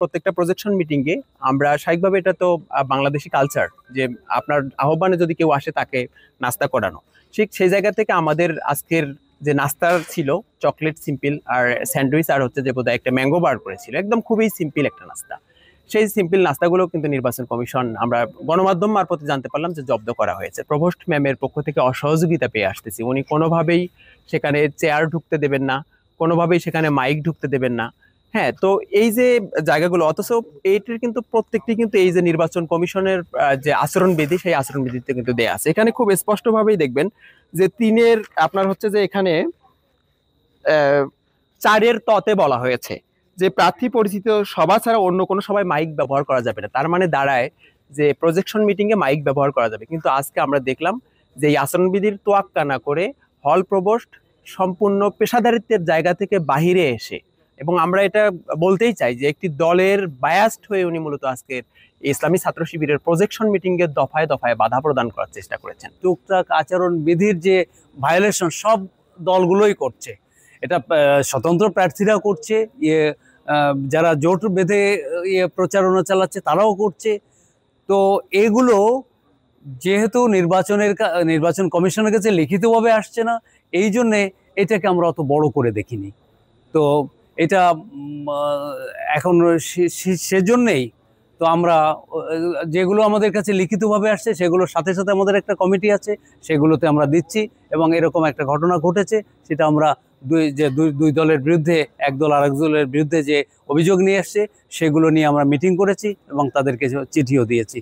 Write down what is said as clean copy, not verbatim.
প্রত্যেকটা projection meeting এ আমরা স্বাভাবিকভাবে, এটা তো বাংলাদেশি কালচার যে আপনার আহ্বানে যদি কেউ আসে তাকে নাস্তা করানো। ঠিক সেই জায়গা থেকে আমাদের আজকের যে নাস্তার ছিল চকলেট সিম্পল আর স্যান্ডউইচ, আর হচ্ছে যে বোধহয় একটা ম্যাঙ্গো বার করেছিল, একদম খুবই সিম্পল একটা নাস্তা। সেই সিম্পল নাস্তাগুলো কিন্তু নির্বাচন কমিশন, আমরা গণমাধ্যম মারফতে জানতে পারলাম যে জব্দ করা হয়েছে। প্রভোস্ট ম্যামের পক্ষ থেকে অসহযোগিতা পেয়ে আসতেছি, উনি কোনোভাবেই সেখানে চেয়ার ঢুকতে দেবেন না, কোনোভাবেই সেখানে মাইক ঢুকতে দেবেন না। হ্যাঁ, তো এই যে জায়গাগুলো, অথচ এইটির কিন্তু প্রত্যেকটি কিন্তু এই যে নির্বাচন কমিশনের যে আচরণবিধি, সেই আচরণবিধিতে কিন্তু দেয়া আছে। এখানে খুব স্পষ্টভাবেই দেখবেন যে তিনের আপনার হচ্ছে যে এখানে 4-এর ততে বলা হয়েছে যে প্রার্থী পরিচিত সভা ছাড়া অন্য কোনো সভায় মাইক ব্যবহার করা যাবে না। তার মানে দাঁড়ায় যে প্রজেকশন মিটিং এ মাইক ব্যবহার করা যাবে, কিন্তু আজকে আমরা দেখলাম যে এই আচরণবিধির তোয়াক্কা না করে হল প্রভোস্ট সম্পূর্ণ পেশাদারিত্বের জায়গা থেকে বাহিরে এসে, এবং আমরা এটা বলতেই চাই যে একটি দলের বায়াসড হয়ে উনি মূলত আজকের ইসলামী ছাত্র শিবিরের প্রজেকশন মিটিং এর দফায় দফায় বাধা প্রদান করার চেষ্টা করেছেন। টুকটাক আচরণ বিধির যে ভায়োলেশন সব দলগুলোই করছে, এটা স্বতন্ত্র প্রার্থীরা করছে, যারা জোট বেঁধে প্রচারণা চালাচ্ছে তারাও করছে। তো এগুলো যেহেতু নির্বাচন কমিশনের কাছে লিখিতভাবে আসছে না, এই জন্যে এটাকে আমরা অত বড় করে দেখিনি। তো এটা এখন সেজন্যেই তো আমরা যেগুলো আমাদের কাছে লিখিতভাবে আসছে সেগুলোর সাথে সাথে আমাদের একটা কমিটি আছে, সেগুলোতে আমরা দিচ্ছি। এবং এরকম একটা ঘটনা ঘটেছে, সেটা আমরা দুই দলের বিরুদ্ধে, এক দল আরেক দলের বিরুদ্ধে যে অভিযোগ নিয়ে আসছে সেগুলো নিয়ে আমরা মিটিং করেছি এবং তাদেরকে চিঠিও দিয়েছি।